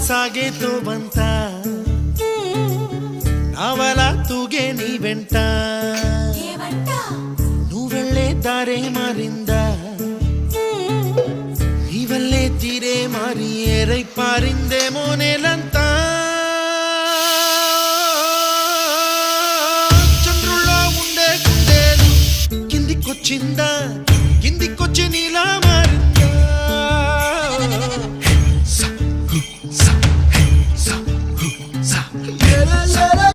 సాగేతో బంత నవల తూగే నీ వెంట నువ్వెళ్ళే దారే మారిందా నీవల్లే తీరే మారి ఏరై పారిందేమో నేలంతా చంద్రుల్లో ఉండే గుండేలు కిందికొచ్చిందా